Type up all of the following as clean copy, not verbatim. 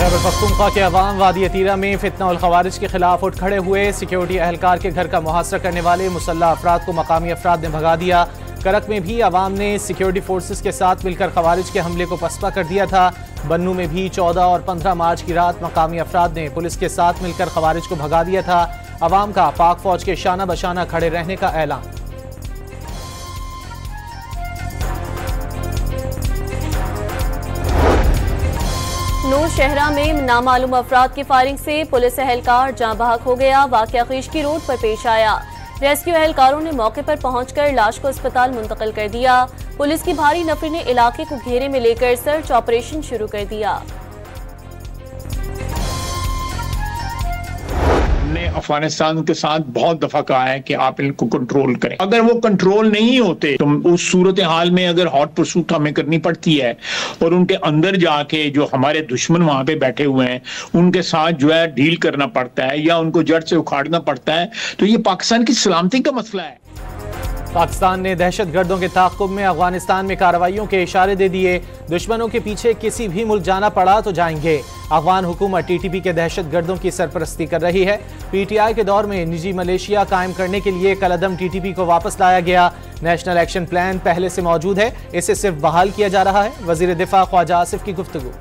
खैबर पख्तूनख्वा के अवाम वादी तीरा में फितना और खवारिज के खिलाफ उठ खड़े हुए। सिक्योरिटी एहलकार के घर का मुहासरा करने वाले मुसल्लह अफराद को मकामी अफराद ने भगा दिया। करक में भी अवाम ने सिक्योरिटी फोर्सेस के साथ मिलकर खवारिज के हमले को पसपा कर दिया था। बन्नू में भी 14 और 15 मार्च की रात मकामी अफराद ने पुलिस के साथ मिलकर खवारिज को भगा दिया था। अवाम का पाक फौज के शाना बशाना खड़े रहने का ऐलान। नौशहरा में नामालूम अफराद की फायरिंग से पुलिस एहलकार जाँ बहक हो गया। वाक़या खिशकी रोड पर पेश आया। रेस्क्यू एहलकारों ने मौके पर पहुंचकर लाश को अस्पताल मुंतकिल कर दिया। पुलिस की भारी नफरी ने इलाके को घेरे में लेकर सर्च ऑपरेशन शुरू कर दिया। हमने अफगानिस्तान के साथ बहुत दफा कहा है कि आप इनको कंट्रोल करें। अगर वो कंट्रोल नहीं होते तो उस सूरत हाल में अगर हॉट परसूट हमें करनी पड़ती है और उनके अंदर जाके जो हमारे दुश्मन वहां पे बैठे हुए हैं उनके साथ जो है डील करना पड़ता है या उनको जड़ से उखाड़ना पड़ता है, तो ये पाकिस्तान की सलामती का मसला है। पाकिस्तान ने दहशत गर्दों के ताक़ुब में अफगानिस्तान में कार्रवाइयों के इशारे दे दिए। दुश्मनों के पीछे किसी भी मुल्क जाना पड़ा तो जाएंगे। अफगान हुकूमत TTP के दहशत गर्दों की सरपरस्ती कर रही है। PTI के दौर में निजी मलेशिया कायम करने के लिए कलअदम TTP को वापस लाया गया। नेशनल एक्शन प्लान पहले से मौजूद है, इसे सिर्फ बहाल किया जा रहा है। वजीर दिफा ख्वाजा आसिफ की गुफ्तगू।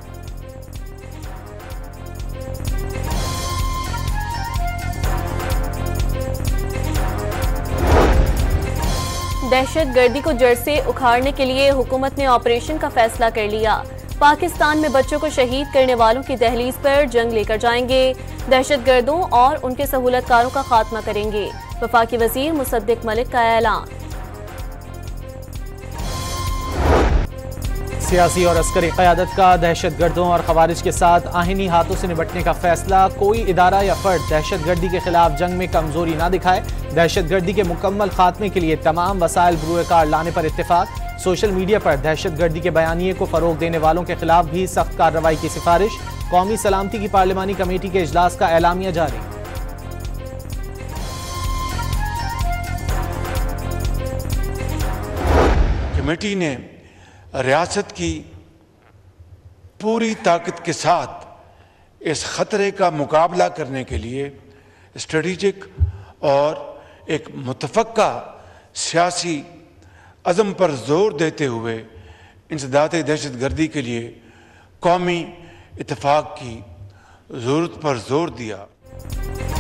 दहशत गर्दी को जड़ से उखाड़ने के लिए हुकूमत ने ऑपरेशन का फैसला कर लिया। पाकिस्तान में बच्चों को शहीद करने वालों की दहलीज पर जंग लेकर जाएंगे। दहशत गर्दों और उनके सहूलतकारों का खात्मा करेंगे। वफाकी वजीर मुसद्दिक मलिक का ऐलान। सियासी और अस्करी क़यादत का दहशत गर्दों और खवारिज के साथ आहिनी हाथों से निपटने का फैसला। कोई इदारा या फर्द दहशत गर्दी के खिलाफ जंग में कमजोरी ना दिखाए। दहशत गर्दी के मुकम्मल खात्मे के लिए तमाम वसाइल बुरुएकार लाने पर इत्तेफाक। सोशल मीडिया पर दहशत गर्दी के बयानिए को फरोग देने वालों के खिलाफ भी सख्त कार्रवाई की सिफारिश। कौमी सलामती की पार्लिमानी कमेटी के इजलास का एलामिया जारी। कमेटी ने रियासत की पूरी ताकत के साथ इस खतरे का मुकाबला करने के लिए स्ट्रेटेजिक और एक मुतफ़क्का सियासी अज़म पर जोर देते हुए इंसदाद दहशत गर्दी के लिए कौमी इत्तेफाक की ज़रूरत पर जोर दिया।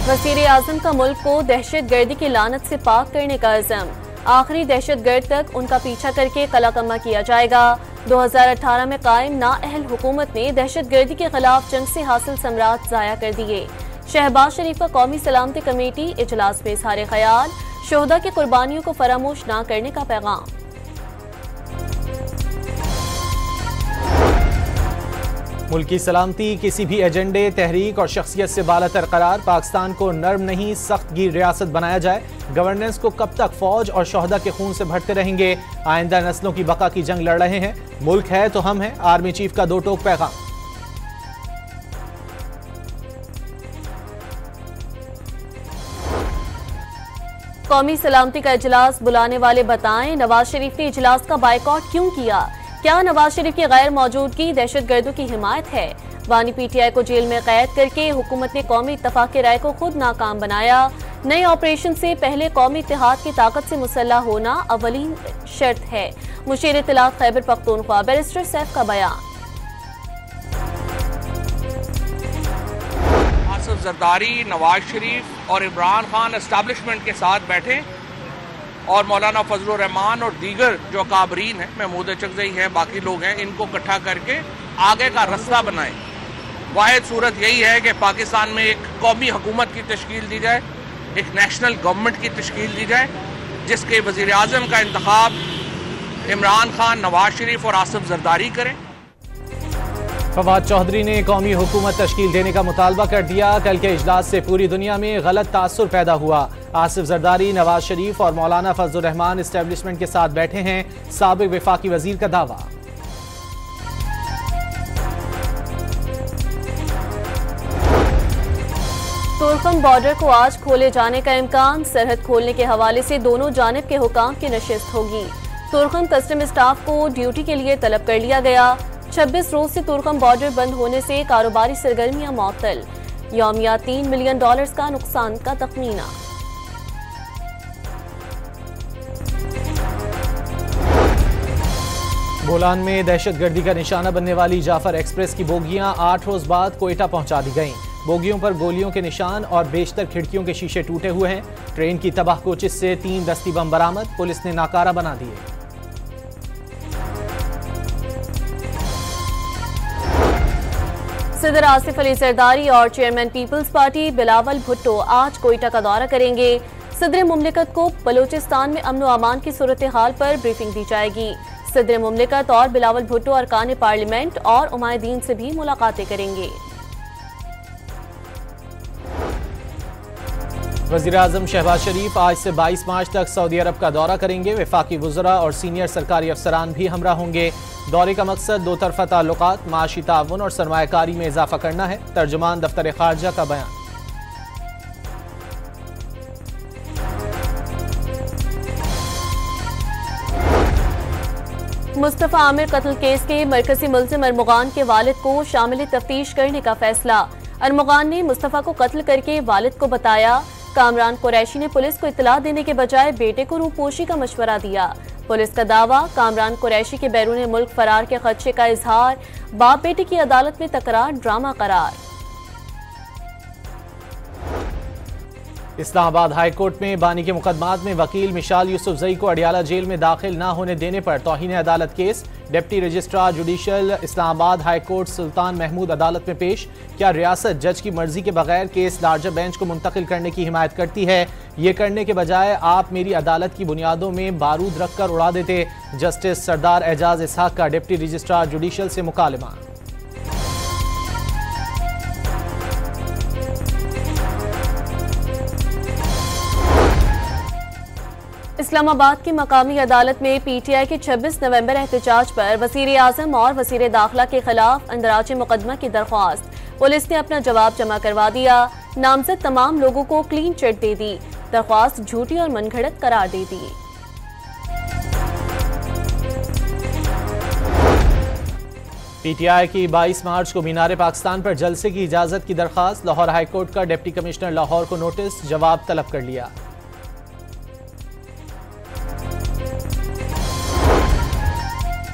वज़ीर आज़म का मुल्क को दहशत गर्दी की लानत से पाक करने का अज़म। आखिरी दहशत गर्द तक उनका पीछा करके कलाकम्मा किया जाएगा। 2018 में कायम नाअहल हुकूमत ने दहशत गर्दी के खिलाफ जंग से हासिल समरात ज़ाया कर दिए। शहबाज शरीफ का कौमी सलामती कमेटी इजलास में इज़हार ख्याल। शोहदा की कुर्बानियों को फरामोश न करने का पैगाम। मुल्क की सलामती किसी भी एजेंडे, तहरीक और शख्सियत से बालातर करार। पाकिस्तान को नर्म नहीं सख्त गिर रियासत बनाया जाए। गवर्नेंस को कब तक फौज और शोहदा के खून से भरते रहेंगे। आइंदा नस्लों की बका की जंग लड़ रहे हैं। मुल्क है तो हम हैं। आर्मी चीफ का दो टोक पैगाम। कौमी सलामती का इजलास बुलाने वाले बताएं, नवाज शरीफ ने इजलास का बायकॉट क्यों किया। क्या नवाज शरीफ की गैर मौजूदगी दहशत गर्दों की हिमायत है। वानी PTI को जेल में कैद करके हुकूमत ने कौमी इत्तफाक की राय को खुद नाकाम बनाया। नए ऑपरेशन से पहले कौमी इत्तेहाद की ताकत से मुसल्लह होना अवलीन शर्त है। मुशीर इत्तलात खैबर पख्तूनख्वा बैरिस्टर सैफ का बयान। आसिफ जरदारी, नवाज शरीफ और इमरान खान एस्टैब्लिशमेंट के साथ बैठे और मौलाना फजलुर रहमान और दीगर जो काबरीन हैं, महमूद चकजई हैं, बाकी लोग हैं, इनको इकट्ठा करके आगे का रास्ता बनाएं। वाहिद सूरत यही है कि पाकिस्तान में एक कौमी हुकूमत की तश्कील दी जाए, एक नेशनल गवर्नमेंट की तश्कील दी जाए, जिसके वज़ीर आज़म का इंतखाब इमरान खान, नवाज शरीफ और आसिफ जरदारी करें। फवाद चौधरी ने कौमी हुकूमत तश्कील देने का मुतालबा कर दिया। कल के इजलास से पूरी दुनिया में गलत तासुर पैदा हुआ। आसिफ जरदारी, नवाज शरीफ और मौलाना फजलुर रहमान एस्टेब्लिशमेंट के साथ बैठे हैं, साबिक वफाकी वजीर का दावा। तुर्कम बॉर्डर को आज खोले जाने का इम्कान, सरहद खोलने के हवाले से दोनों जानिब के हुकाम की नशिस्त होगी। तुर्कम कस्टम स्टाफ को ड्यूटी के लिए तलब कर लिया गया। 26 रोज से तुर्कम बॉर्डर बंद होने से कारोबारी सरगर्मियां मअतल, यौमिया $3 मिलियन का नुकसान का तखमीना। बोलान में दहशतगर्दी का निशाना बनने वाली जाफर एक्सप्रेस की बोगियां 8 रोज बाद कोयटा पहुंचा दी गईं। बोगियों पर गोलियों के निशान और बेशतर खिड़कियों के शीशे टूटे हुए हैं। ट्रेन की तबाह कोचिस से 3 दस्ती बम बरामद, पुलिस ने नाकारा बना दिए। सदर आसिफ अली जरदारी और चेयरमैन पीपल्स पार्टी बिलावल भुट्टो आज कोयटा का दौरा करेंगे। सदर मुमलिकत को बलूचिस्तान में अमन व अमान की सूरत हाल पर ब्रीफिंग दी जाएगी। सदर मुमलिकत और बिलावल भुट्टो अरकान पार्लियामेंट और उमायदीन से भी मुलाकातें करेंगे। वज़ीर-ए-आज़म शहबाज शरीफ आज से 22 मार्च तक सऊदी अरब का दौरा करेंगे। वफाकी वज़रा और सीनियर सरकारी अफसरान भी हमरा होंगे। दौरे का मकसद दो तरफ़ा ताल्लुकात, माशी ताउन और सरमायाकारी में इजाफा करना है। तर्जुमान दफ्तर खारजा का बयान। मुस्तफ़ा आमिर कत्ल केस के मरकजी मुल्ज़िम अरमुगान के वालिद को शामिल तफ्तीश करने का फैसला। अरमुगान ने मुस्तफ़ा को कत्ल करके वालिद को बताया। कामरान कुरैशी ने पुलिस को इत्तला देने के बजाय बेटे को रूपोशी का मशवरा दिया। पुलिस का दावा, कामरान कुरैशी के बैरून मुल्क फरार के खदशे का इजहार, बाप बेटे की अदालत में तकरार ड्रामा करार। इस्लामाबाद हाई कोर्ट में बानी के मुकदमात में वकील मिशाल यूसुफजई को अडियाला जेल में दाखिल न होने देने पर तौहीन अदालत case. Deputy registrar judicial Islamabad high court Sultan Mahmood अदालत में पेश। क्या रियासत जज की मर्जी के बगैर केस लार्जर बेंच को मुंतकिल करने की हिमायत करती है? ये करने के बजाय आप मेरी अदालत की बुनियादों में बारूद रखकर उड़ा देते। जस्टिस सरदार एजाज इसहाक का डिप्टी रजिस्ट्रार जुडिशल से मुकालमा। इस्लामाबाद की मकामी अदालत में पीटीआई के 26 नवंबर एहतजाज पर वज़ीर-ए-आज़म और वज़ीर दाखिला के खिलाफ अंदराज मुकदमा की दरख्वास्त। पुलिस ने अपना जवाब जमा करवा दिया। नामजद तमाम लोगों को क्लीन चिट दे दी। दरख्वास्त झूठी और मनगढ़ंत करार दे दी। पीटीआई की 22 मार्च को मीनार पाकिस्तान पर जलसे की इजाजत की दरख्वास्त। लाहौर हाई कोर्ट का डिप्टी कमिश्नर लाहौर को नोटिस, जवाब तलब कर लिया।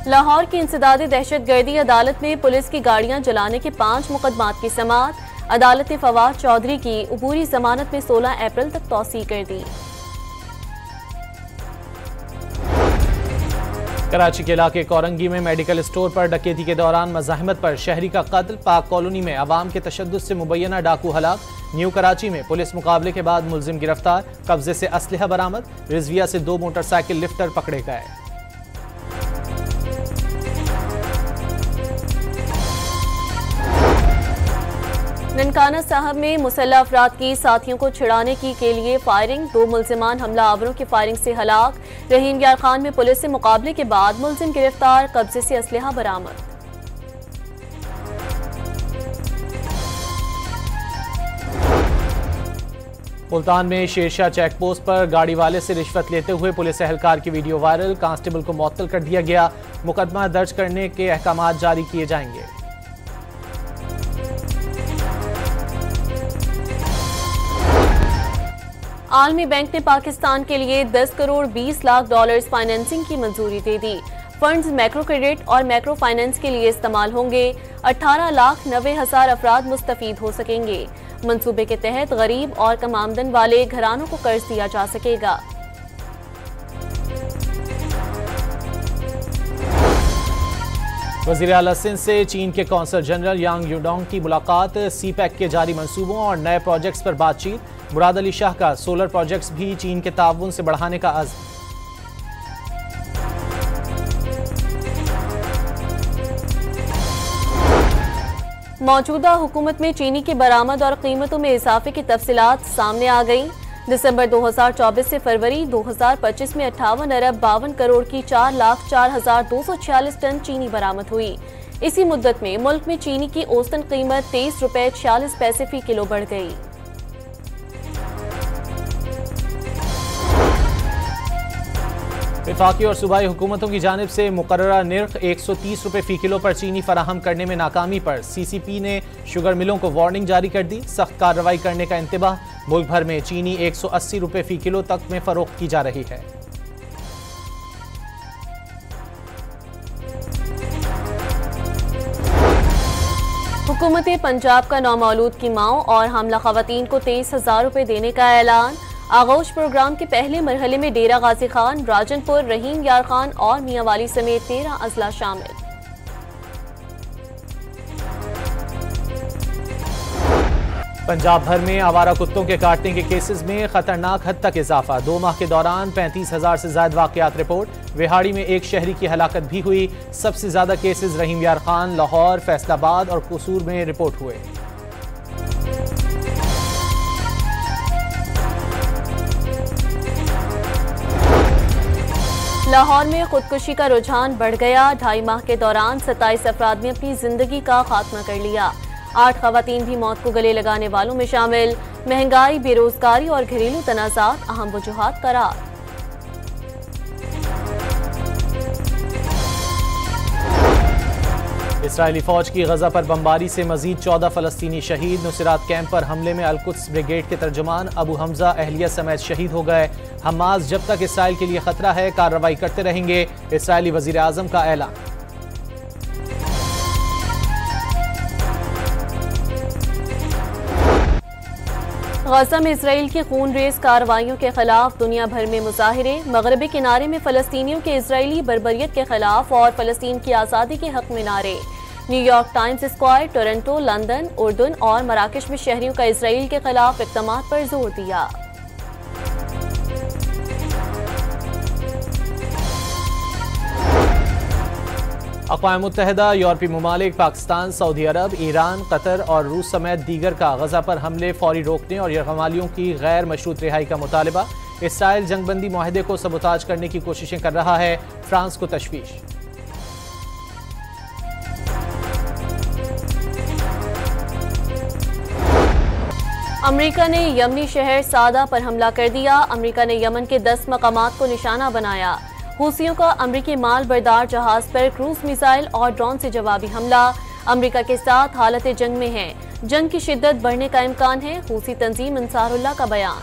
लाहौर की इंसदादी दहशतगर्दी अदालत में पुलिस की गाड़ियां जलाने के 5 मुकदमात की समाअत। अदालत ने फवाद चौधरी की अबूरी जमानत में 16 अप्रैल तक तौसीह कर दी। कराची के इलाके कोरंगी में मेडिकल स्टोर पर डकैती के दौरान मज़ाहमत पर शहरी का कत्ल। पाक कॉलोनी में अवाम के तशद्दुद से मुबैना डाकू हलाक। न्यू कराची में पुलिस मुकाबले के बाद मुलजिम गिरफ्तार। कब्जे से असलहा बरामद। रिजविया से 2 मोटरसाइकिल लिफ्टर पकड़े गए। ननकाना साहब में मुसल्लह अफराद की साथियों को छिड़ाने की के लिए फायरिंग। 2 मुल्जिमान हमला आवरों की फायरिंग से हलाक। रहीम यार खान में पुलिस से मुकाबले के बाद मुल्जिम गिरफ्तार। कब्जे से असलहा बरामद। मुल्तान में शेरशाह चेक पोस्ट पर गाड़ी वाले से रिश्वत लेते हुए पुलिस एहलकार की वीडियो वायरल। कांस्टेबल को मुअत्तल कर दिया गया। मुकदमा दर्ज करने के अहकामात जारी किए जाएंगे। आलमी बैंक ने पाकिस्तान के लिए 10 करोड़ 20 लाख डॉलर्स फाइनेंसिंग की मंजूरी दे दी। फंड्स मैक्रो क्रेडिट और मैक्रो फाइनेंस के लिए इस्तेमाल होंगे। 18,90,000 अफराद मुस्तफीद हो सकेंगे। मंसूबे के तहत गरीब और कम आमदन वाले घरानों को कर्ज दिया जा सकेगा। वज़ीर आला सिंध से चीन के कौंसल जनरल यांग यूडोंग की मुलाकात। सीपैक के जारी मंसूबों और नए प्रोजेक्ट्स पर बातचीत। मुराद अली शाह का सोलर प्रोजेक्ट्स भी चीन के ताउन से बढ़ाने का अज़्म। मौजूदा हुकूमत में चीनी की बरामद और कीमतों में इजाफे की तफसीलात सामने आ गई। दिसंबर 2024 से फरवरी 2025 में 58 अरब 52 करोड़ की 4,04,246 टन चीनी बरामद हुई। इसी मुद्दत में मुल्क में चीनी की औसतन कीमत 23 रुपए 46 पैसे फी किलो बढ़ गई। वफाकी और सूबाई हुकूमतों की जानिब से मुकर्ररा निर्ख 130 रुपए फी किलो पर चीनी फराहम करने में नाकामी पर CCP ने शुगर मिलों को वार्निंग जारी कर दी। सख्त कार्रवाई करने का इंतबाह। मुल्क भर में चीनी 180 रुपए फी किलो तक में फरोख्त की जा रही है। हुकूमत पंजाब का नौमौलूद की माओ और हामला खवातीन को 23,000 रुपए देने का ऐलान। आगोश प्रोग्राम के पहले मरहले में डेरा गाजी खान, राजनपुर, रहीम यार खान और मियांवाली समेत 13 अजला शामिल। पंजाब भर में आवारा कुत्तों के काटने के केसेस में खतरनाक हद तक इजाफा। 2 माह के दौरान 35,000 से ज्यादा वाकयात रिपोर्ट। विहाड़ी में एक शहरी की हलाकत भी हुई। सबसे ज्यादा केसेस रहीम यार खान, लाहौर, फैसलाबाद और कसूर में रिपोर्ट हुए। लाहौर में खुदकुशी का रुझान बढ़ गया। 2.5 माह के दौरान 27 अफराद ने अपनी जिंदगी का खात्मा कर लिया। 8 खवातीन भी मौत को गले लगाने वालों में शामिल। महंगाई, बेरोजगारी और घरेलू तनाज़ात अहम वजूहात करार। इसराइली फौज की गजा पर बमबारी से मजीद 14 फलस्तीनी शहीद। नुसरात कैंप पर हमले में अल-कुद्स ब्रिगेड के तर्जुमान अबू हमजा अहलिया समेत शहीद हो गए। हमास जब तक इसराइल के लिए खतरा है कार्रवाई करते रहेंगे। इसराइली वजीर आजम का ऐलान। गजा में इसराइल की खूनरेज कार्रवाइयों के खिलाफ दुनिया भर में मुजाहिरे। मगरबी किनारे में फलस्तीनियों के इजरायली बर्बरियत के खिलाफ और फलस्तीन की आज़ादी के हक में नारे। New York Times Square, Toronto, London, उर्दून और मराकश में शहरियों का इसराइल के खिलाफ इक़दामात पर जोर दिया। अक़वाम मुत्तहिदा, यूरोपीय ममालिक, पाकिस्तान, सऊदी अरब, ईरान, कतर और रूस समेत दीगर का गजा पर हमले फौरी रोकने और यरगमालियों की गैर मशरूत रिहाई का मुतालबा। इसराइल जंगबंदी मुआहदे को सबोताज करने की कोशिशें कर रहा है। फ्रांस को तशवीश। अमेरिका ने यमनी शहर सादा पर हमला कर दिया। अमेरिका ने यमन के 10 मकामात को निशाना बनाया। हूसियों का अमेरिकी माल बरदार जहाज पर क्रूज मिसाइल और ड्रोन से जवाबी हमला। अमेरिका के साथ हालत जंग में है। जंग की शिद्दत बढ़ने का इम्कान है। हूसी तंजीम अंसारुल्लाह का बयान।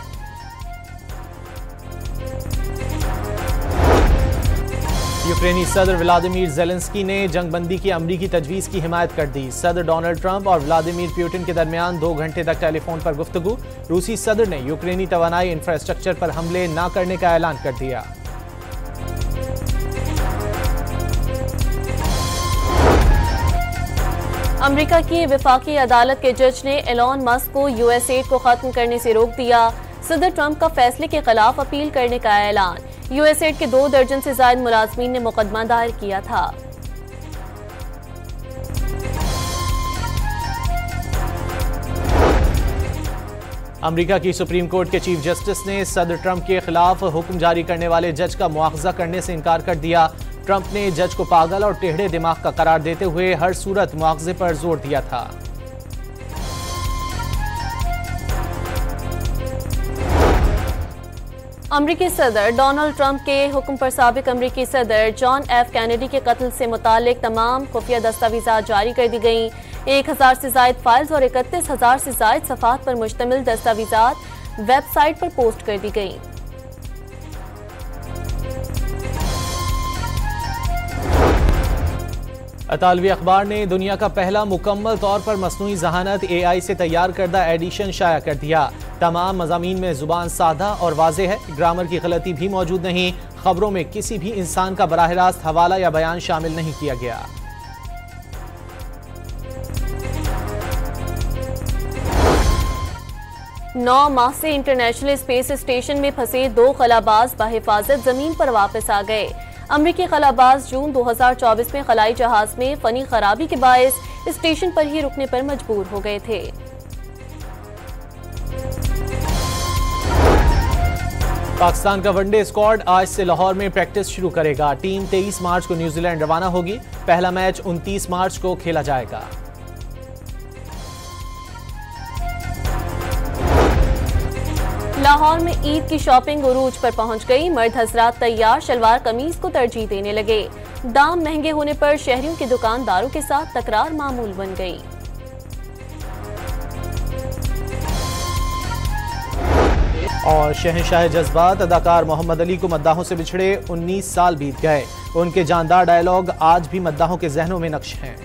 यूक्रेनी सदर व्लादिमीर ज़ेलेंस्की ने जंगबंदी की अमरीकी तजवीज़ की हिमायत कर दी। सदर डोनाल्ड ट्रंप और व्लादिमीर पुतिन के दरमियान 2 घंटे तक टेलीफोन पर गुफ्तगू। रूसी सदर ने यूक्रेनी तवानाई इंफ्रास्ट्रक्चर पर हमले न करने का ऐलान कर दिया। अमेरिका की वफाकी अदालत के जज ने एलॉन मस्क को यूएसएड को खत्म करने से रोक दिया। सदर ट्रंप का फैसले के खिलाफ अपील करने का ऐलान। यूएसएड के 2 दर्जन से ज्यादा मुलाजमीन ने मुकदमा दायर किया था। अमेरिका की सुप्रीम कोर्ट के चीफ जस्टिस ने सदर ट्रंप के खिलाफ हुक्म जारी करने वाले जज का मुआवजा करने से इनकार कर दिया। ट्रंप ने जज को पागल और टेढ़े दिमाग का करार देते हुए हर सूरत मुआवजे पर जोर दिया था। अमेरिकी सदर डोनाल्ड ट्रंप के हुक्म पर साबिक अमेरिकी सदर जॉन एफ कैनेडी के कत्ल से मुतालिक तमाम खुफिया दस्तावेजात जारी कर दी गई। 1000 से ज्यादा फाइल्स और 31,000 से ज्यादा सफ़ात पर मुश्तमिल दस्तावेजात वेबसाइट पर पोस्ट कर दी गई। अतालवी अखबार ने दुनिया का पहला मुकम्मल तौर पर मसनूई जहानत AI से तैयार करदा एडिशन शाया कर दिया। तमाम मज़ामीन में जुबान सादा और वाज़ेह है। ग्रामर की गलती भी मौजूद नहीं। खबरों में किसी भी इंसान का बराह रास्त हवाला या बयान शामिल नहीं किया गया। नौ माह से इंटरनेशनल स्पेस स्टेशन में फंसे 2 खलाबाज बाहिफाजत जमीन पर वापस आ गए। अमरीकी खलाबाज जून 2024 में खलाई जहाज में फनी खराबी के बायस स्टेशन पर ही रुकने पर मजबूर हो गए थे। पाकिस्तान का वनडे स्क्वाड आज से लाहौर में प्रैक्टिस शुरू करेगा। टीम 23 मार्च को न्यूजीलैंड रवाना होगी। पहला मैच 29 मार्च को खेला जाएगा। लाहौर में ईद की शॉपिंग उरूज पर पहुंच गई। मर्द हजरात तैयार शलवार कमीज को तरजीह देने लगे। दाम महंगे होने पर शहरियों के दुकानदारों के साथ तकरार मामूल बन गई। और शहंशाह जज्बात अदाकार मोहम्मद अली को मद्दाहों से बिछड़े 19 साल बीत गए। उनके जानदार डायलॉग आज भी मद्दाहों के जहनों में नक्श हैं।